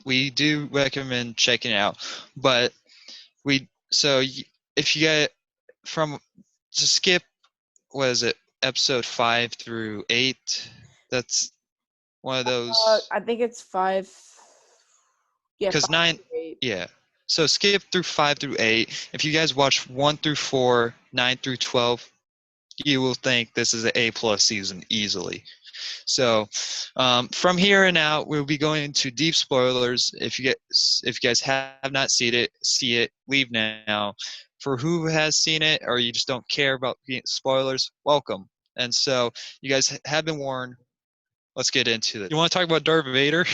we do recommend checking it out. But if you get from to skip, what is it, episode 5 through 8? That's one of those. I think it's 5. Yeah, Because 9, 5 to 8. yeah. So skip through 5 through 8. If you guys watch 1 through 4, 9 through 12, you will think this is an A+ season easily. So from here and out, we'll be going into deep spoilers. If you guys have not seen it, see it, leave now. For who has seen it or you just don't care about spoilers, welcome. And so you guys have been warned. Let's get into it. You want to talk about Darth Vader?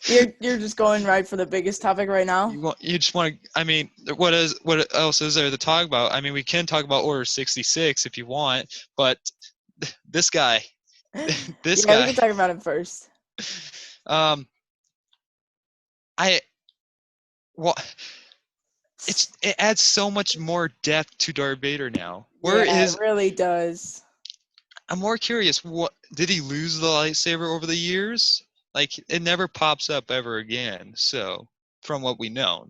You're just going right for the biggest topic right now. You just want to. I mean, what else is there to talk about? I mean, we can talk about Order 66 if you want, but this guy, this Yeah, we guy, can talk about him first. um, I well, it adds so much more depth to Darth Vader now. It really does. I'm more curious. What did he lose the lightsaber over the years? Like it never pops up ever again. So from what we know,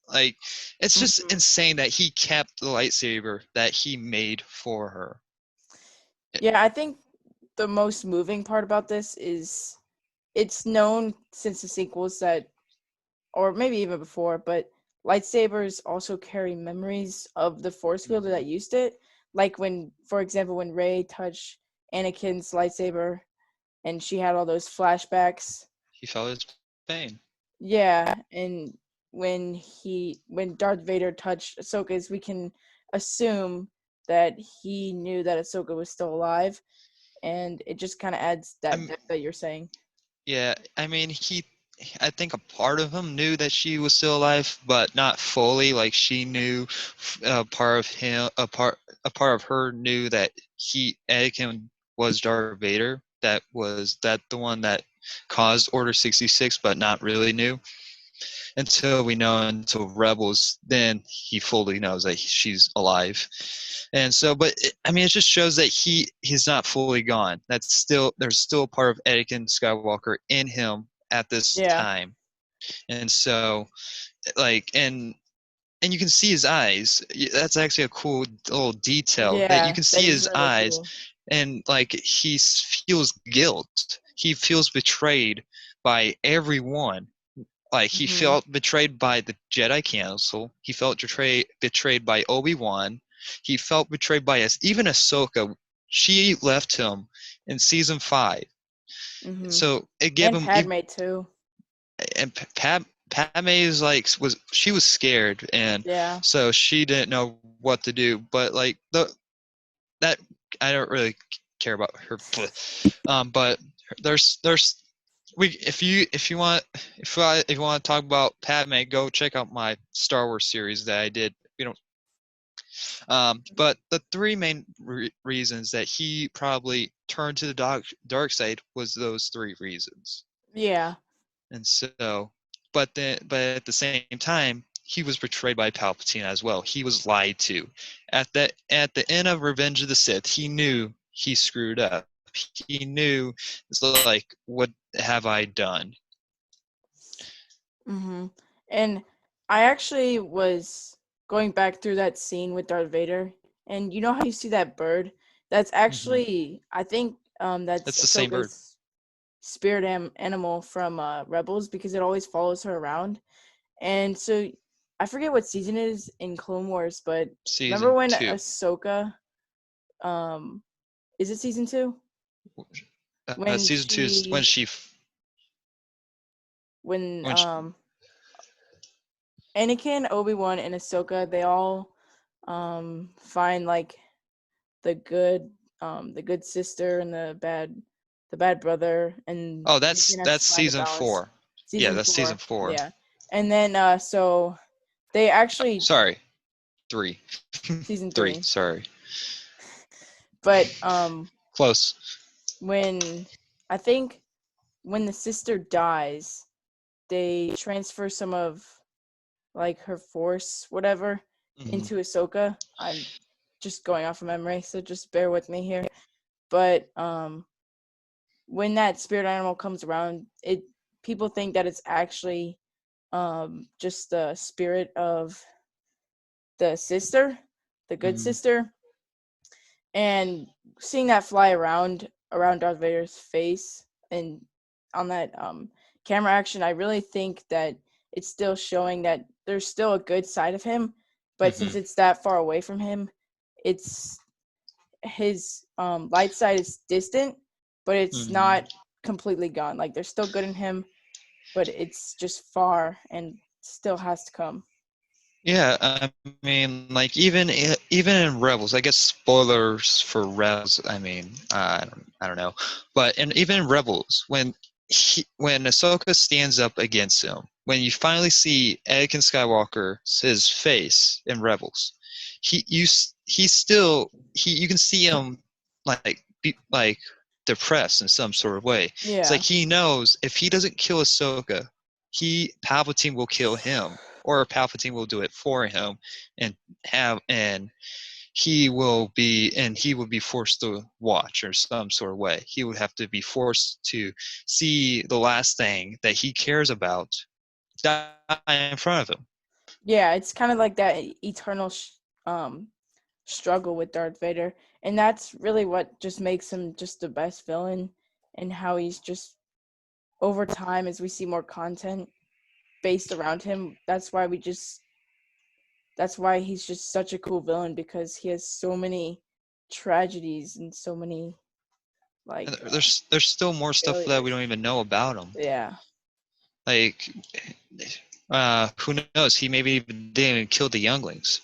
like it's just insane that he kept the lightsaber that he made for her. Yeah, I think the most moving part about this is it's known since the sequels that, or maybe even before, but lightsabers also carry memories of the Force wielder that used it. Like when, for example, when Rey touched Anakin's lightsaber and she had all those flashbacks. He felt his pain. Yeah, and when Darth Vader touched Ahsoka's, we can assume that he knew that Ahsoka was still alive, and it just kind of adds that depth that you're saying. Yeah, I mean, I think a part of him knew that she was still alive, but not fully. Like she knew, a part of him, a part of her knew that Anakin was Darth Vader. That the one that caused Order 66, but not really knew until Rebels. Then he fully knows that she's alive, and so. But I mean, it just shows that he's not fully gone. There's still a part of Anakin Skywalker in him at this time, and so and you can see his eyes. That's actually a cool little detail that you can see his really eyes, cool. and like he feels guilt. He feels betrayed by everyone. Like he felt betrayed by the Jedi Council. He felt betrayed by Obi-Wan. He felt betrayed by even Ahsoka. She left him in season 5. So it gave him. Padme too. And Padme is she was scared, and so she didn't know what to do. But like that I don't really care about her. But there's if you want to talk about Padme, go check out my Star Wars series that I did. But the three main reasons that he probably turned to the dark side was those 3 reasons. Yeah. And so, but at the same time, he was betrayed by Palpatine as well. He was lied to. At the end of Revenge of the Sith, he knew he screwed up. He knew, it's like, what have I done? And I actually was going back through that scene with Darth Vader, and you know how you see that bird? That's actually, I think, that's the same bird. Spirit animal from Rebels, because it always follows her around. And so I forget what season it is in Clone Wars, but remember when 2. Ahsoka, is it season 2? Season 2 is when Anakin, Obi-Wan, and Ahsoka, they all find like the good sister and the bad brother, and that's season 4. That's season 4. Yeah, and then so they actually 3. Season 3. Sorry. But close. When the sister dies, they transfer some of like her force, whatever, into Ahsoka. I'm just going off of memory, so just bear with me here. But when that spirit animal comes around, people think that it's actually just the spirit of the sister, the good Mhm. sister, and seeing that fly around Darth Vader's face and on that camera action, I really think that it's still showing that there's still a good side of him, but since Mhm. it's that far away from him, it's his light side is distant, but it's Mhm. not completely gone. Like there's still good in him, but it's just far and still has to come. Yeah, I mean, like even in Rebels, I guess spoilers for Rebels. I mean, I don't know, but even in Rebels, when Ahsoka stands up against him, when you finally see Anakin Skywalker's his face in Rebels, he still you can see him like depressed in some sort of way. It's like Yeah. he knows if he doesn't kill Ahsoka, Palpatine will kill him, or Palpatine will do it for him, and he will be forced to watch or some sort of way. He would have to be forced to see the last thing that he cares about die in front of him. Yeah, it's kind of like that eternal um struggle with Darth Vader, and that's really what just makes him just the best villain, and how he's just over time as we see more content based around him. That's why he's just such a cool villain, because he has so many tragedies and so many And like there's still more stuff that we failures. don't even know about him. Yeah. Like, who knows? He maybe even didn't even kill the younglings.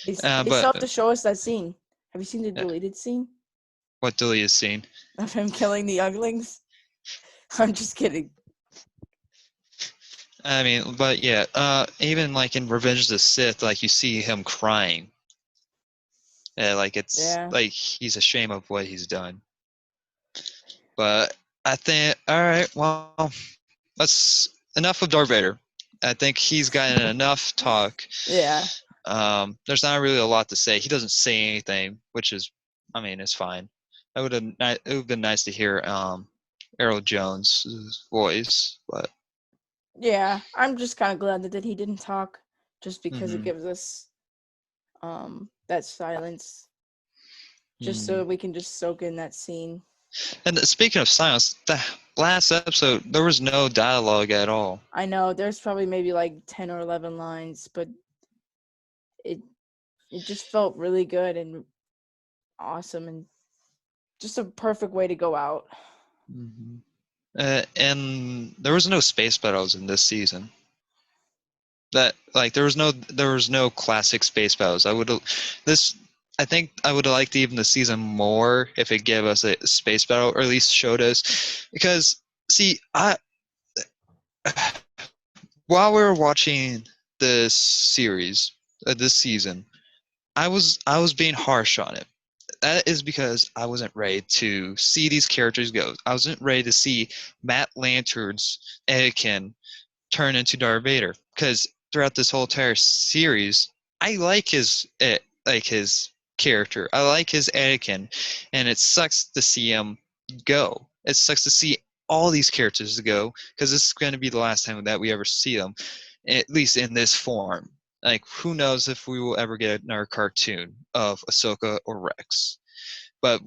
They still have But to show us that scene. Have you seen the uh, deleted scene what Dilly has seen. of him killing the younglings? I'm just kidding. I mean, but yeah, even like in Revenge of the Sith, like you see him crying. Like it's Yeah. like he's ashamed of what he's done. But I think, all right, well, that's enough of Darth Vader. I think he's gotten enough talk. Yeah. There's not really a lot to say. He doesn't say anything, which is, I mean, it's fine. It would have been nice to hear Errol Jones' voice, but Yeah. I'm just kind of glad that he didn't talk, just because it mm-hmm, gives us that silence, just mm-hmm. so we can just soak in that scene. And speaking of silence, the last episode there was no dialogue at all. I know there's probably maybe like 10 or 11 lines, but it it just felt really good and awesome, and just a perfect way to go out. Mm-hmm. And there was no space battles in this season. That like there was no classic space battles. This I think I would have liked even the season more if it gave us a space battle, or at least showed us. Because see, I while we were watching this series, this season, I was being harsh on it. That is because I wasn't ready to see these characters go. I wasn't ready to see Matt Lantern's Anakin turn into Darth Vader, because throughout this whole entire series, I like his character. I like his Anakin, and it sucks to see him go. It sucks to see all these characters go, because this is going to be the last time that we ever see them, at least in this form. Like, who knows if we will ever get another cartoon of Ahsoka or Rex? But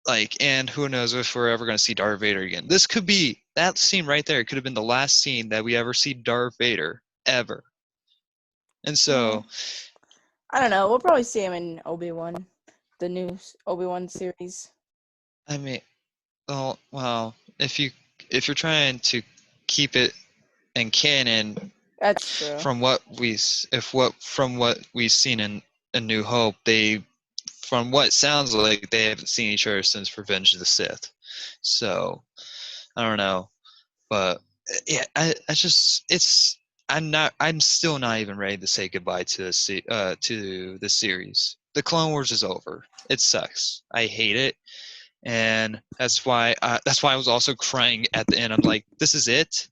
like, and who knows if we're ever going to see Darth Vader again. This could be that scene right there. Could have been the last scene that we ever see Darth Vader ever. And Yeah. so, I don't know. We'll probably see him in Obi-Wan, the new Obi-Wan series. I mean, well, if you're trying to keep it in canon, That's true. from what we've seen in A New Hope, from what sounds like they haven't seen each other since Revenge of the Sith. So I don't know. But yeah, I just I'm still not even ready to say goodbye to to the series. The Clone Wars is over. It sucks. I hate it, and that's why I was also crying at the end. I'm like, this is it.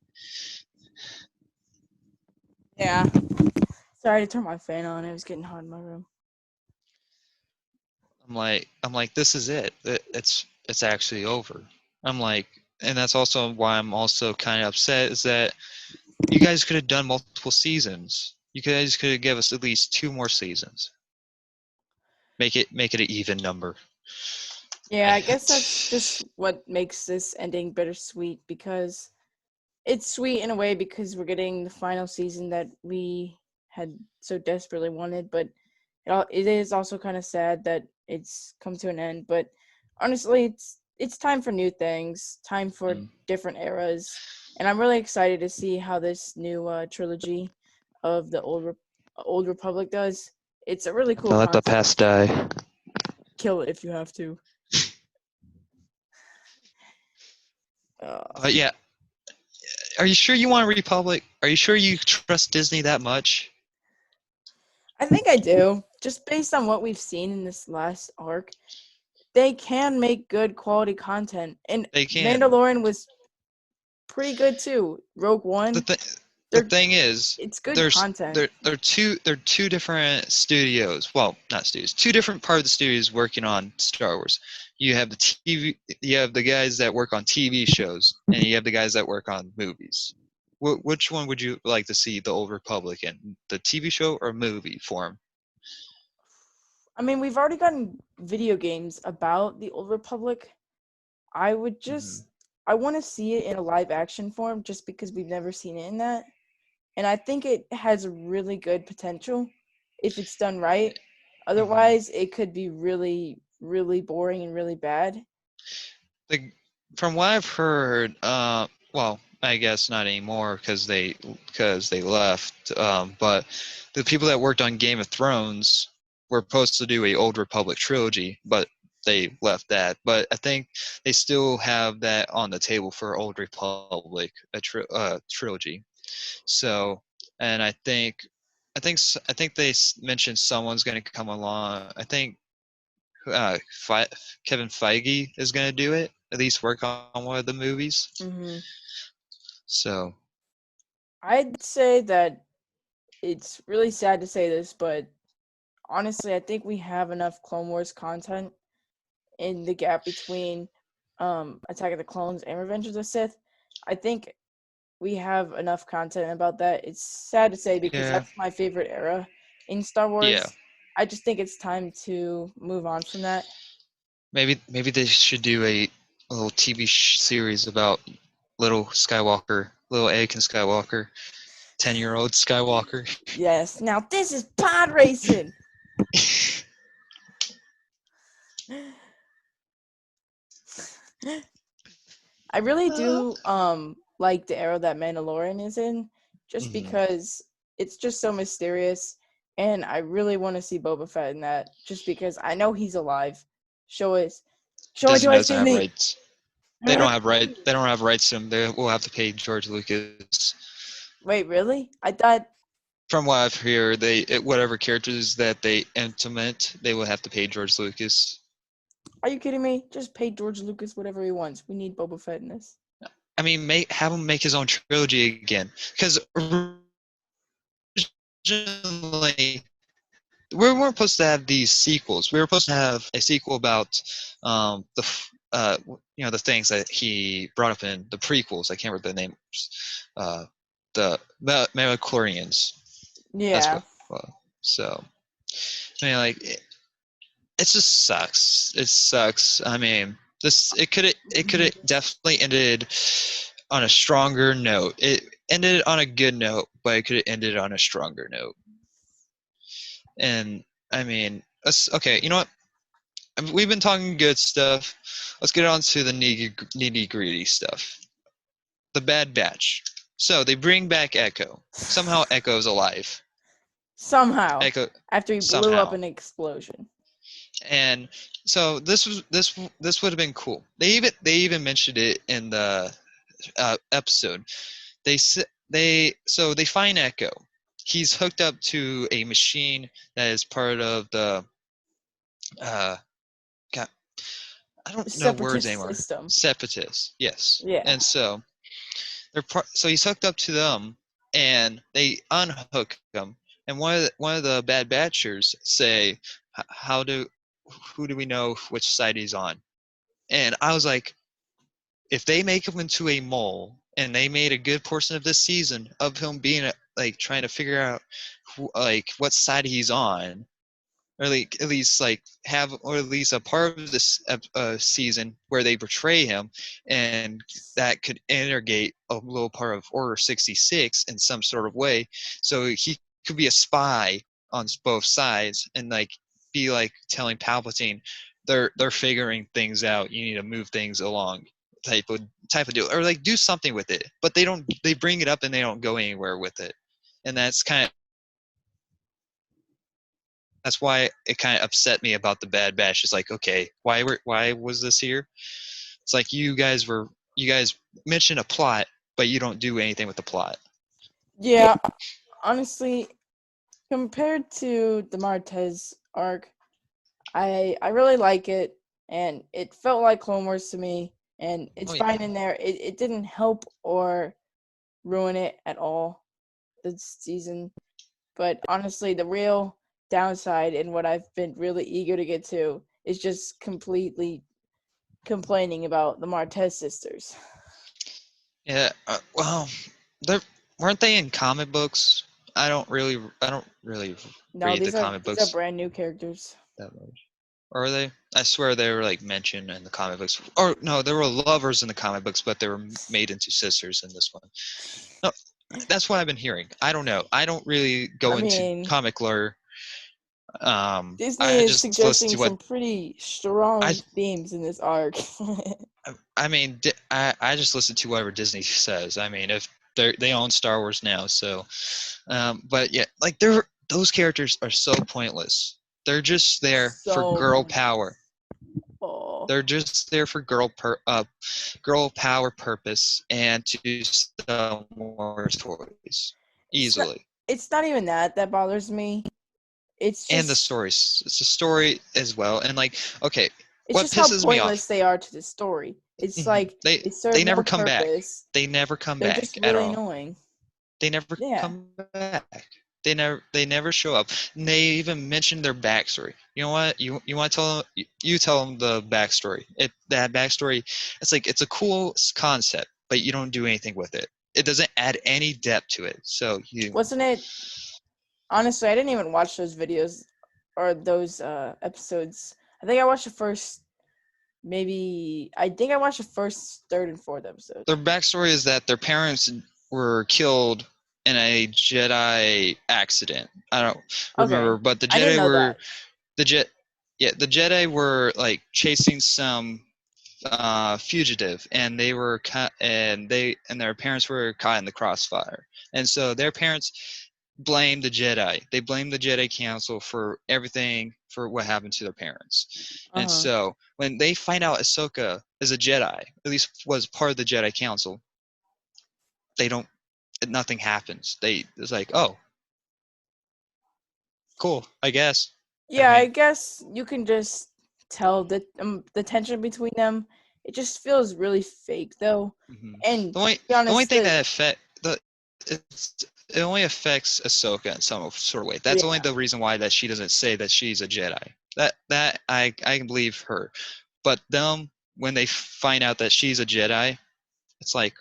Yeah. Sorry to turn my fan on. It was getting hot in my room. I'm like, this is it. It's actually over. I'm like, and that's also why I'm also kind of upset, is that you guys could have done multiple seasons. You guys could have given us at least 2 more seasons. Make it an even number. Yeah, I guess that's just what makes this ending bittersweet, because it's sweet in a way because we're getting the final season that we had so desperately wanted, but it is also kind of sad that it's come to an end. But honestly, it's time for new things, time for different eras, and I'm really excited to see how this new trilogy of the Old Republic does. It's a really cool Let the concept. past die. Kill it if you have to. But yeah, are you sure you want a Republic? Are you sure you trust Disney that much? I think I do. Just based on what we've seen in this last arc, they can make good quality content. And They can. Mandalorian was pretty good too. Rogue One. The thing is, it's good content. They're two different studios. Well, not studios. Two different part of the studios working on Star Wars. You have you have the guys that work on TV shows, and you have the guys that work on movies. Which one would you like to see the Old Republic in? The TV show or movie form? I mean, we've already gotten video games about the Old Republic. I would just I want to see it in a live action form just because we've never seen it in that. And I think it has really good potential if it's done right. Otherwise, it could be really, really boring and really bad. From what I've heard, well, I guess not anymore because they left. But the people that worked on Game of Thrones were supposed to do a Old Republic trilogy, but they left that. But I think they still have that on the table for Old Republic, a trilogy. So, and I think they mentioned someone's going to come along. I think Kevin Feige is going to do it, at least work on one of the movies. Mm-hmm. So, I'd say that it's really sad to say this, but honestly, I think we have enough Clone Wars content in the gap between Attack of the Clones and Revenge of the Sith. I think we have enough content about that. It's sad to say because that's my favorite era in Star Wars. Yeah. I just think it's time to move on from that. Maybe they should do a little TV series about little Anakin Skywalker, 10-year-old Skywalker. Yes. Now this is pod racing. I really do like the era that Mandalorian is in, just because it's just so mysterious, and I really want to see Boba Fett in that, just because I know he's alive. Show it to us, Disney. They don't have rights. They don't have rights to him. They will have to pay George Lucas. Wait, really? I thought. From what I've heard, whatever characters that they implement, they will have to pay George Lucas. Are you kidding me? Just pay George Lucas whatever he wants. We need Boba Fett in this. I mean, have him make his own trilogy again. Because originally, we weren't supposed to have these sequels. We were supposed to have a sequel about the things that he brought up in the prequels. I can't remember the names. The Midichlorians. Yeah. So, I mean, like, it just sucks. It sucks. I mean, it could have definitely ended on a stronger note. It ended on a good note, but it could have ended on a stronger note. And I mean, okay, you know what? We've been talking good stuff. Let's get on to the nitty gritty stuff. The Bad Batch. So they bring back Echo. Somehow Echo's alive. Somehow. Echo, after he blew up an explosion. And so this would have been cool. They even mentioned it in the episode. They find Echo. He's hooked up to a machine that is part of the I don't know words anymore. System. Separatists, yes. Yeah. And so so he's hooked up to them, and they unhook him. And one of the Bad Batchers say, who do we know which side he's on? And I was like, if they make him into a mole, and they made a good portion of this season of him being like trying to figure out like what side he's on, or like at least like have, or at least a part of this season where they portray him, and that could integrate a little part of Order 66 in some sort of way, so he could be a spy on both sides, and like be like telling Palpatine they're figuring things out, you need to move things along, type of deal, or like do something with it, but they bring it up and they don't go anywhere with it, and that's why it kind of upset me about the Bad Batch. It's like, okay, why was this here? It's like you guys mention a plot, but you don't do anything with the plot. Yeah, honestly, compared to the Martez arc, I really like it, and it felt like Clone Wars to me, and it's fine in there. It didn't help or ruin it at all this season, but honestly, the real downside and what I've been really eager to get to is just completely complaining about the Martez sisters. Yeah, well, weren't they in comic books? I don't really No, read the these comic are books brand new characters. that much. Or are they? I swear they were like mentioned in the comic books. Or no, there were lovers in the comic books, but they were made into sisters in this one. No, that's what I've been hearing. I don't know. I don't really go into comic lore. Disney I is just listen suggesting to what some pretty strong themes in this arc. I mean, I just listen to whatever Disney says. I mean, if they own Star Wars now, so. But yeah, like those characters are so pointless. They're just there for girl power. Oh. They're just there for girl power purpose, and to sell more toys easily. It's not even that bothers me. It's just, and the stories. It's a story as well, and like, okay, it's what just pisses how me pointless off? they are to the story. It's like they never come back. They never come They're back just at really all. Annoying. They never come back. They never show up. And they even mention their backstory. You know what? You want to tell them? You tell them the backstory. That backstory. It's like it's a cool concept, but you don't do anything with it. It doesn't add any depth to it. So wasn't it? Honestly, I didn't even watch those videos or those episodes. I think I watched the first. I think I watched the first, third, and fourth episode. Their backstory is that their parents were killed in a Jedi accident. I don't remember, but the Jedi were the Jedi were like chasing some fugitive, and they were and their parents were caught in the crossfire, and so their parents blamed the Jedi. They blamed the Jedi Council for everything, for what happened to their parents. And so when they find out Ahsoka is a Jedi, at least was part of the Jedi Council, nothing happens. It's like, oh, cool, I guess. Yeah, I guess you can just tell that the tension between them. It just feels really fake, though. Mm-hmm. And the only thing that it only affects Ahsoka in some sort of way. That's only the reason why that she doesn't say that she's a Jedi. That I can believe her, but them, when they find out that she's a Jedi, it's like,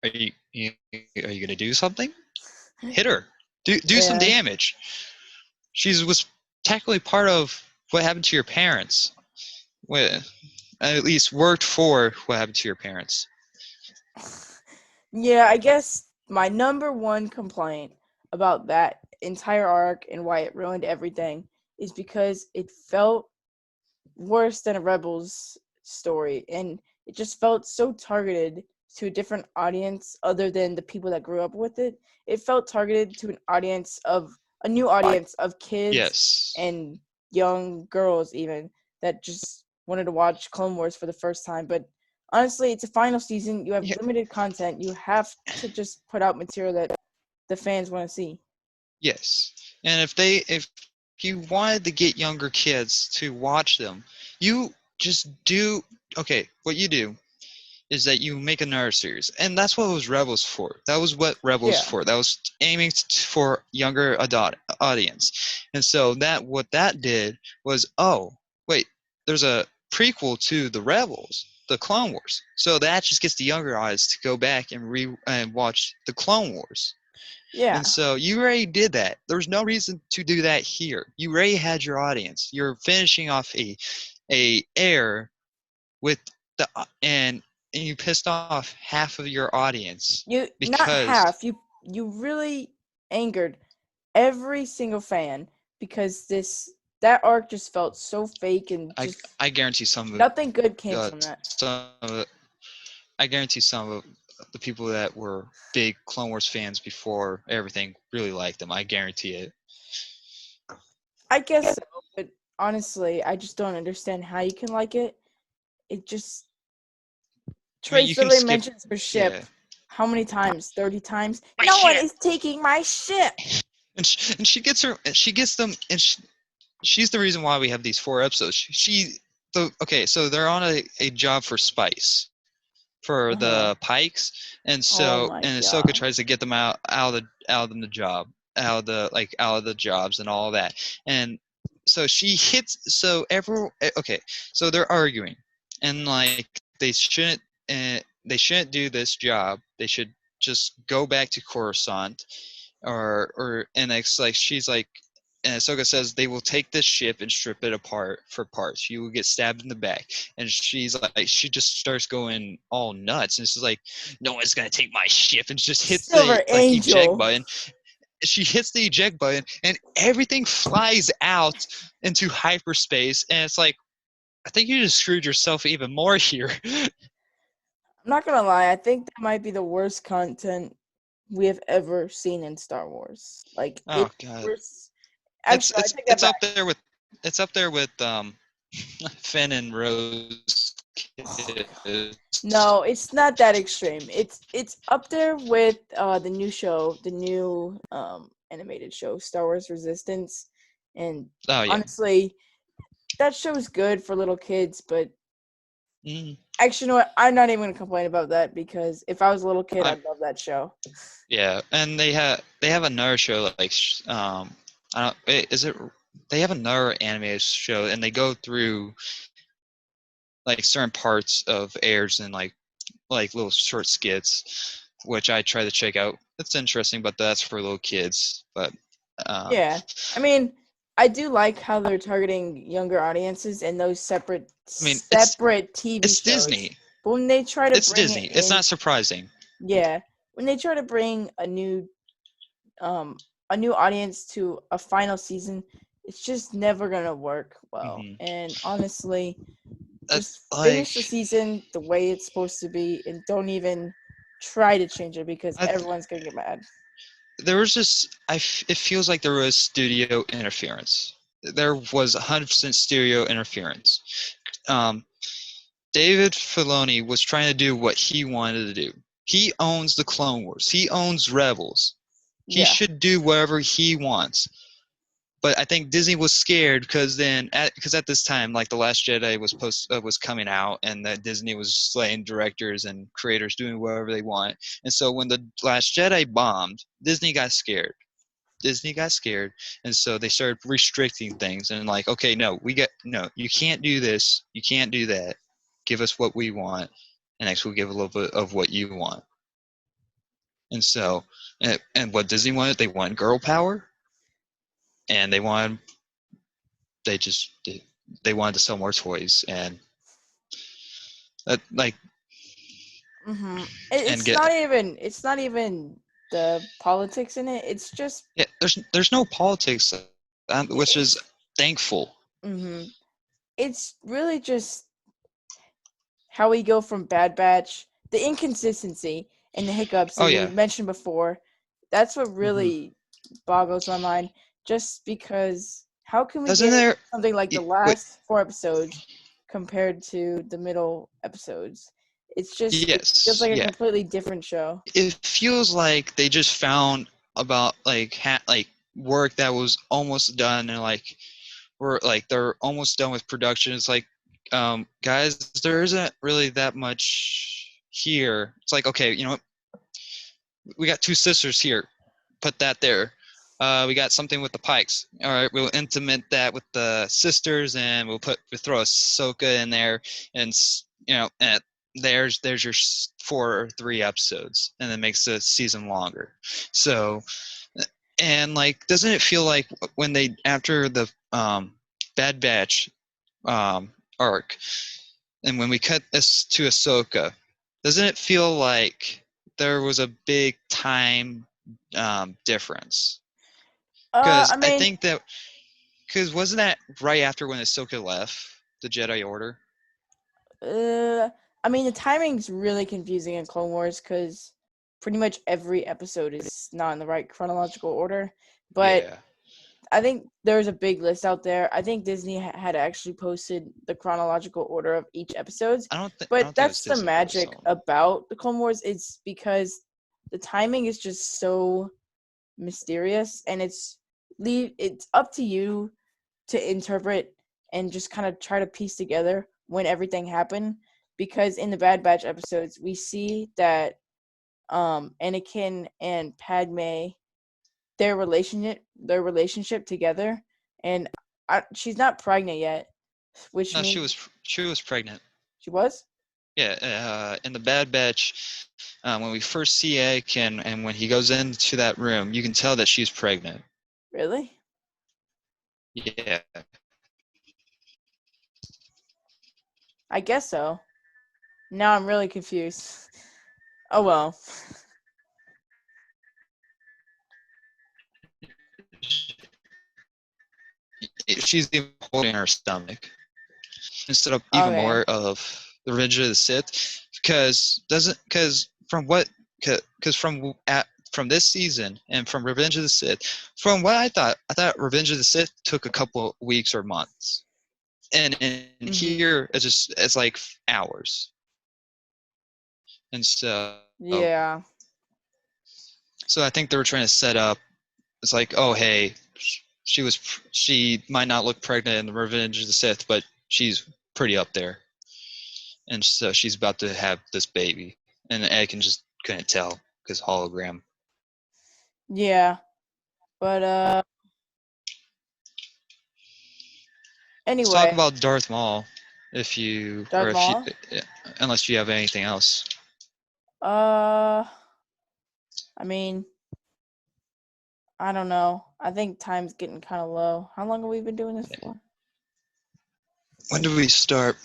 are you gonna do something? Hit her. Do some damage. She was technically part of what happened to your parents. At least worked for what happened to your parents. Yeah, I guess my number one complaint about that entire arc and why it ruined everything is because it felt worse than a Rebels story, and it just felt so targeted to a different audience other than the people that grew up with it. It felt targeted to a new audience of kids and young girls even that just wanted to watch Clone Wars for the first time. But honestly, it's a final season. You have limited content. You have to just put out material that the fans want to see. Yes. And if you wanted to get younger kids to watch them, you just what you do is that you make another series. And that's what was Rebels for. That was what Rebels for. That was aiming for younger audience. And so what that did was, oh, wait, there's a prequel to the Rebels. the Clone Wars. So that just gets the younger audience to go back and watch the Clone Wars. Yeah. And so you already did that. There's no reason to do that here. You already had your audience. You're finishing off a air with the and you pissed off half of your audience. Not half. You really angered every single fan because that arc just felt so fake and just I guarantee some of nothing good came from that. I guarantee some of the people that were big Clone Wars fans before everything really liked them. I guarantee it. I guess so, but honestly, I just don't understand how you can like it. It just Trace literally mentions her ship. Yeah. How many times? 30 times? No one is taking my ship. And she gets them, and she's the reason why we have these 4 episodes. So they're on a job for spice for the Pikes, and so Ahsoka tries to get them out of the job, out of the jobs and all that, and so she hits. So they're arguing, and like they shouldn't do this job. They should just go back to Coruscant, and it's like she's like. And Ahsoka says they will take this ship and strip it apart for parts. You will get stabbed in the back. And she's like, she just starts going all nuts. And she's like, no one's going to take my ship. And just hits the eject button. She hits the eject button and everything flies out into hyperspace. And it's like, I think you just screwed yourself even more here. I'm not going to lie. I think that might be the worst content we have ever seen in Star Wars. Like, oh, God. Actually, it's up there with Finn and Rose. No, it's not that extreme. It's up there with the new animated show, Star Wars Resistance, and honestly, that show is good for little kids. But actually, you know what? I'm not even gonna complain about that because if I was a little kid, I'd love that show. Yeah, and they have another show like they have another animated show, and they go through like certain parts of airs and like little short skits, which I try to check out. It's interesting, but that's for little kids. But yeah, I mean, I do like how they're targeting younger audiences and those separate TV it's shows. Disney. But when they try to it's bring Disney. It's not surprising. Yeah, when they try to bring a new audience to a final season, it's just never gonna work well. Mm-hmm. And honestly, just finish the season the way it's supposed to be, and don't even try to change it because everyone's gonna get mad. There was just it feels like there was studio interference. There was 100% studio interference. David Filoni was trying to do what he wanted to do. He owns the Clone Wars. He owns Rebels. He should do whatever he wants. But I think Disney was scared because at this time, like The Last Jedi was coming out, and that Disney was letting directors and creators doing whatever they want. And so when The Last Jedi bombed, Disney got scared. And so they started restricting things and like, okay, no, you can't do this, you can't do that. Give us what we want, and next we'll give a little bit of what you want. And so, and what Disney wanted, they wanted girl power. And they wanted to sell more toys, and that like. Mm-hmm. It's not even the politics in it. It's just there's no politics, which is thankful. Mm-hmm. It's really just how we go from Bad Batch, the inconsistency and the hiccups that we mentioned before. That's what really boggles my mind. Just because, how can we get something like the last 4 episodes compared to the middle episodes? It's just it feels like a completely different show. It feels like they just found about work that was almost done, and they're almost done with production. It's like, guys, there isn't really that much here. It's like, okay, you know what? We got 2 sisters here. Put that there. We got something with the Pikes. All right, we'll intimate that with the sisters, and we'll throw Ahsoka in there, and and there's your 4 or 3 episodes, and it makes the season longer. So, and like, doesn't it feel like when they after the Bad Batch arc, and when we cut this to Ahsoka, doesn't it feel like there was a big time difference? Because I I mean, think that because wasn't that right after when Ahsoka left the Jedi Order? uh, I mean, the timing's really confusing in Clone Wars because pretty much every episode is not in the right chronological order. But Yeah, I think there's a big list out there. I think Disney had actually posted the chronological order of each episodes. I But don't think it was that's the Disney magic Lucasfilm. about the Clone Wars. It's because the timing is just so mysterious, and it's up to you to interpret and just kind of try to piece together when everything happened. Because in the Bad Batch episodes, we see that Anakin and Padme, their relationship together, and she's not pregnant yet, which No, means she was pregnant. she was. Yeah, in the Bad Batch, when we first see Anakin and when he goes into that room, you can tell that she's pregnant. Really? Yeah, I guess so. Now I'm really confused. Oh well. she's even holding her stomach instead of even Okay. more of the Revenge of the Sith, because from this season and from Revenge of the Sith, from what I thought Revenge of the Sith took a couple weeks or months, and Mhm. here it's like hours, and Yeah. so I think they were trying to set up. It's like, oh hey, she might not look pregnant in the Revenge of the Sith, but she's pretty up there, and so she's about to have this baby, and Anakin just couldn't tell because hologram. Yeah. But Let's talk anyway, about Darth Maul, Darth Maul. unless you have anything else. Uh, I mean, I don't know. I think time's getting kind of low. How long have we been doing this for? When did we start?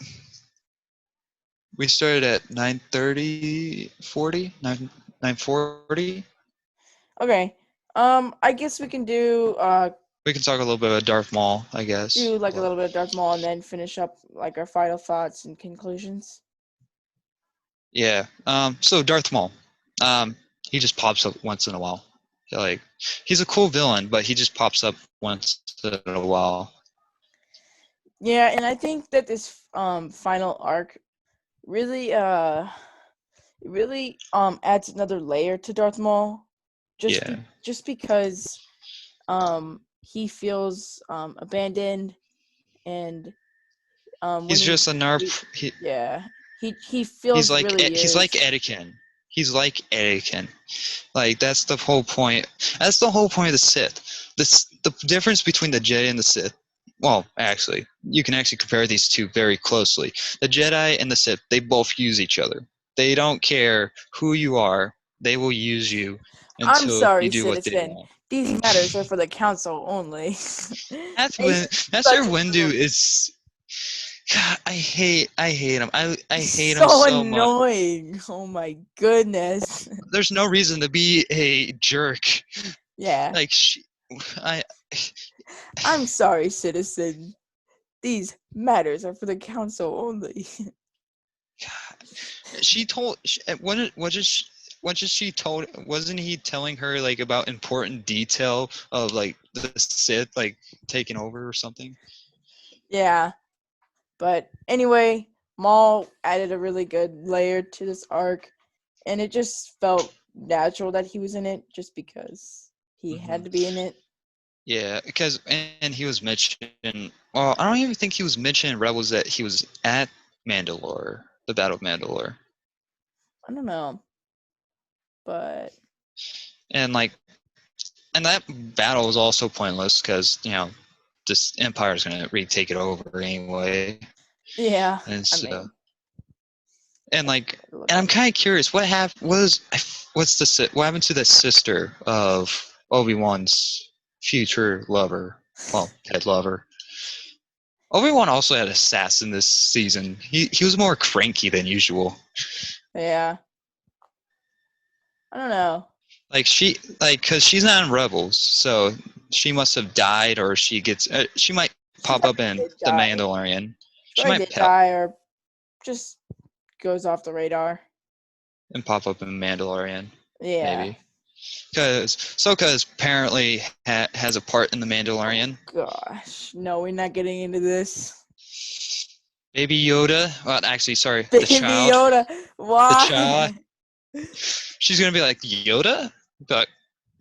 We started at 9:30, 40, 9:40. Okay. I guess we can We can talk a little bit about Darth Maul, I guess. do like a little bit of Darth Maul and then finish up like our final thoughts and conclusions. Yeah. So Darth Maul, he just pops up once in a while. Like, he's a cool villain, but he just pops up once in a while. Yeah, and I think that this final arc really adds another layer to Darth Maul, Yeah. just because he feels abandoned, and when He's just a he narp. yeah, he feels really He's like is. Anakin. He's like Anakin. Like, that's the whole point. That's the whole point of the Sith. The difference between the Jedi and the Sith. Well, actually, you can actually compare these two very closely. The Jedi and the Sith, they both use each other. They don't care who you are. They will use you I'm until you sorry, do what they citizen. want. These matters are for the council only. That's He's when Master such a Windu villain. is. God, I hate him. I He's hate him so so much. annoying. Oh my goodness. There's no reason to be a jerk. Yeah. Like, I. I'm sorry, citizen. These matters are for the council only. She told. What just she told? Wasn't he telling her like about important detail of like the Sith like taking over or something? Yeah. But anyway, Maul added a really good layer to this arc, and it just felt natural that he was in it just because he Hmm. had to be in it. Yeah, because and he was mentioned. Well, I don't even think he was mentioned in Rebels that he was at Mandalore, the Battle of Mandalore, I don't know, but and like, and that battle was also pointless because this Empire is gonna retake it over anyway, yeah, and I so mean, And I'm kind of curious what happened. What happened to the sister of Obi-Wan's future lover? Well, dead lover. Obi-Wan also had assassin this season. He was more cranky than usual. Yeah. I don't know. Cause she's not in Rebels, so she must have died, or she might pop up in The Mandalorian. She might die, or just goes off the radar. And pop up in Mandalorian. Yeah. Maybe. Because Ahsoka apparently has a part in The Mandalorian. Oh, gosh. No, we're not getting into this. Baby Yoda. Well, actually, sorry. Baby the child. Yoda. Why? The child. She's going to be like, Yoda? But,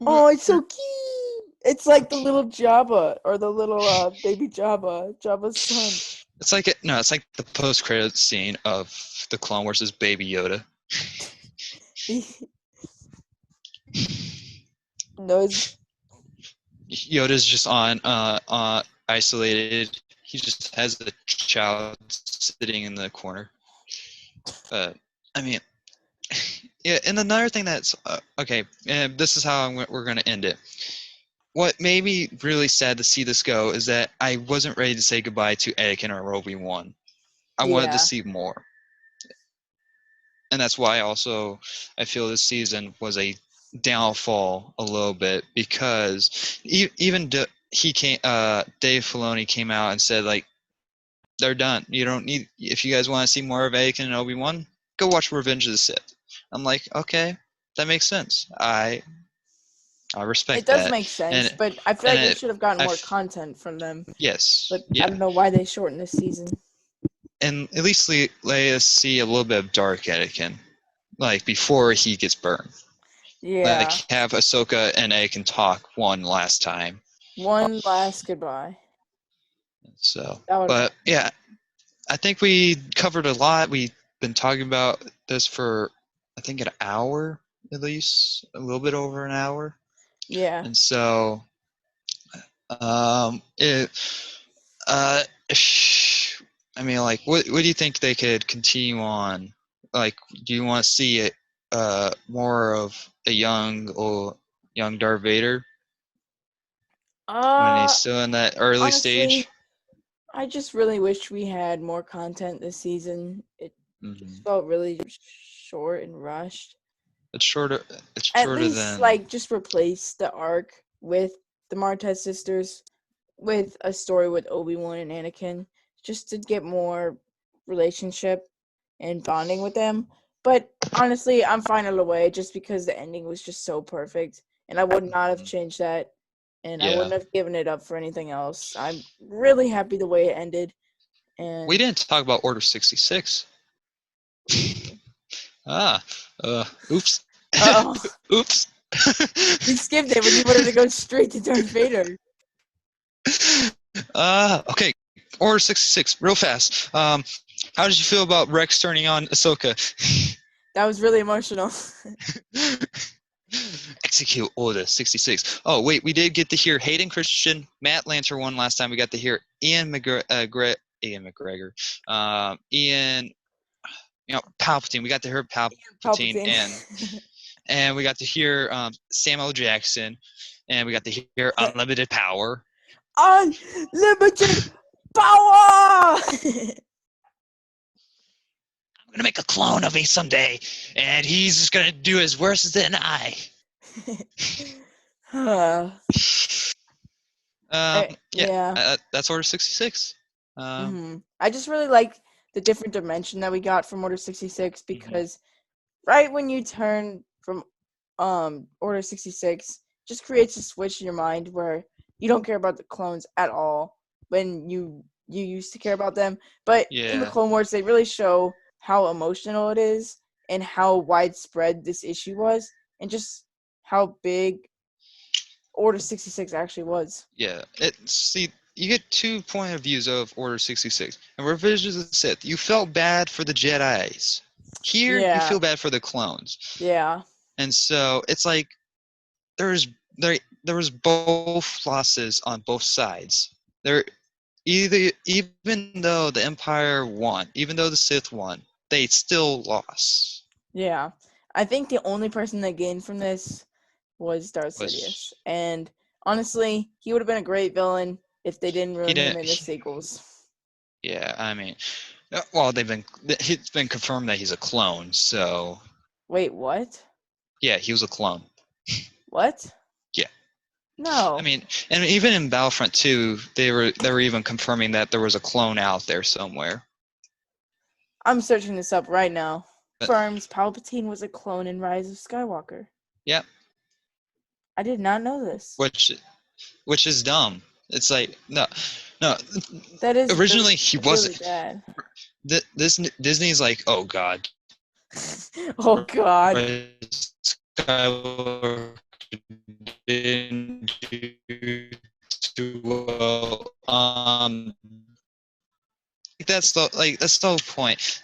oh, it's so cute. It's like the little Jabba, or the little baby Jabba's son. It's like the post-credits scene of the Clone Wars' Baby Yoda. No, Yoda's just on isolated. He just has the child sitting in the corner. I mean, yeah. And another thing that's okay, and this is how we're going to end it. What made me really sad to see this go is that I wasn't ready to say goodbye to Anakin or Obi-Wan. I wanted to see more. And that's why also I feel this season was a downfall a little bit, because even Dave Filoni came out and said, like, they're done. You don't need, if you guys want to see more of Anakin and Obi-Wan, go watch Revenge of the Sith. I'm like, okay, that makes sense. I respect that. It does make sense, but I feel like we should have gotten more content from them. Yes. But I don't know why they shortened this season. And at least let us see a little bit of Dark Anakin, like, before he gets burned. Yeah. Like, have Ahsoka and Anakin talk one last time. One last goodbye. So, but yeah, I think we covered a lot. We've been talking about this for, I think, an hour at least, a little bit over an hour. Yeah. And so, I mean, like, what do you think they could continue on? Like, do you want to see it more of a young Darth Vader when he's still in that early stage? I just really wish we had more content this season. It just felt really short and rushed. It's shorter. At least, like, just replace the arc with the Martez sisters with a story with Obi-Wan and Anakin, just to get more relationship and bonding with them. But honestly, I'm fine either way, just because the ending was just so perfect, and I would not have changed that, and I wouldn't have given it up for anything else. I'm really happy the way it ended. And we didn't talk about Order 66. Oops. Oops. You skipped it when you wanted to go straight to Darth Vader. Okay. Order 66, real fast. How did you feel about Rex turning on Ahsoka? That was really emotional. Execute Order 66. Oh, wait, we did get to hear Hayden Christensen, Matt Lanter one last time. We got to hear Ian McGregor. Palpatine. We got to hear Palpatine. And we got to hear Samuel Jackson. And we got to hear Unlimited Power. Unlimited power! I'm going to make a clone of me someday, and he's just going to do as worse than I. That's Order 66. I just really like the different dimension that we got from Order 66, because right when you turn from Order 66, just creates a switch in your mind where you don't care about the clones at all when you used to care about them. But in the Clone Wars, they really show how emotional it is and how widespread this issue was, and just how big Order 66 actually was. Yeah, you get 2 point of views of Order 66. And Revenge of the Sith, you felt bad for the Jedis. Here, you feel bad for the clones. Yeah. And so it's like there was both losses on both sides. Even though the Empire won, even though the Sith won, they still lost. Yeah. I think the only person that gained from this was Darth Sidious. And honestly, he would have been a great villain if they didn't ruin him in the sequels. Yeah, I mean, well, it's been confirmed that he's a clone, so. Wait, what? Yeah, he was a clone. What? Yeah. No. I mean, and even in Battlefront 2, they were even confirming that there was a clone out there somewhere. I'm searching this up right now. Confirms Palpatine was a clone in Rise of Skywalker. Yep. I did not know this. Which is dumb. It's like no. That is originally really, he wasn't. Really bad. Disney's like, oh god. Oh god. Skywalker didn't do too well. That's the whole point.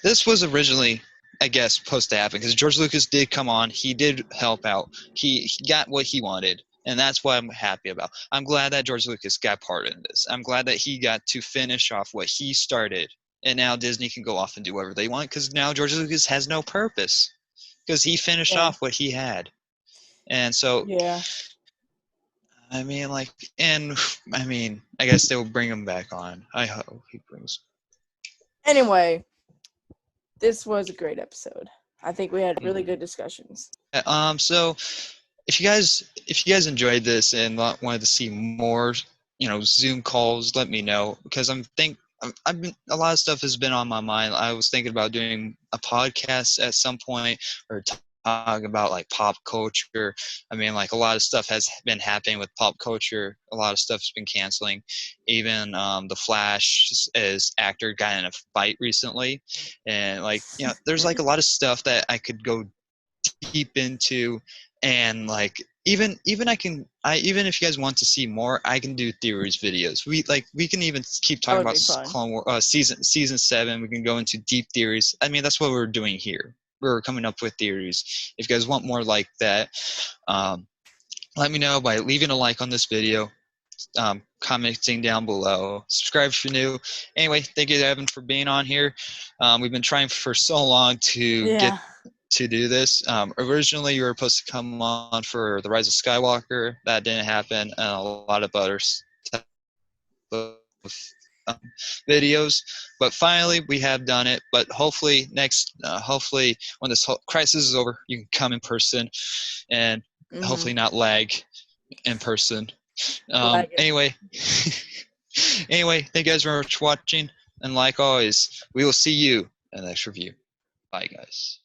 This was originally, I guess, supposed to happen because George Lucas did come on. He did help out. He got what he wanted, and that's what I'm happy about. I'm glad that George Lucas got part in this. I'm glad that he got to finish off what he started, and now Disney can go off and do whatever they want because now George Lucas has no purpose because he finished off what he had. And so, I mean, I guess they'll bring him back on. I hope he brings. Anyway, this was a great episode. I think we had really good discussions. So if you guys enjoyed this and wanted to see more, Zoom calls, let me know because a lot of stuff has been on my mind. I was thinking about doing a podcast at some point or talk about like pop culture. I mean, like a lot of stuff has been happening with pop culture. A lot of stuff's been canceling. Even the Flash as actor got in a fight recently, and there's like a lot of stuff that I could go deep into, and like even if you guys want to see more, I can do theories videos. We can even keep talking about Clone Wars season 7. We can go into deep theories. I mean, that's what we're doing here. We're coming up with theories. If you guys want more like that, let me know by leaving a like on this video, commenting down below, subscribe if you're new. Anyway, thank you, Evan, for being on here. We've been trying for so long to get to do this. Originally, you were supposed to come on for the Rise of Skywalker. That didn't happen, and a lot of other videos, but finally we have done it. But hopefully hopefully when this whole crisis is over, you can come in person and hopefully not lag in person. Anyway, thank you guys very much for watching, and like always, we will see you in the next review. Bye, guys.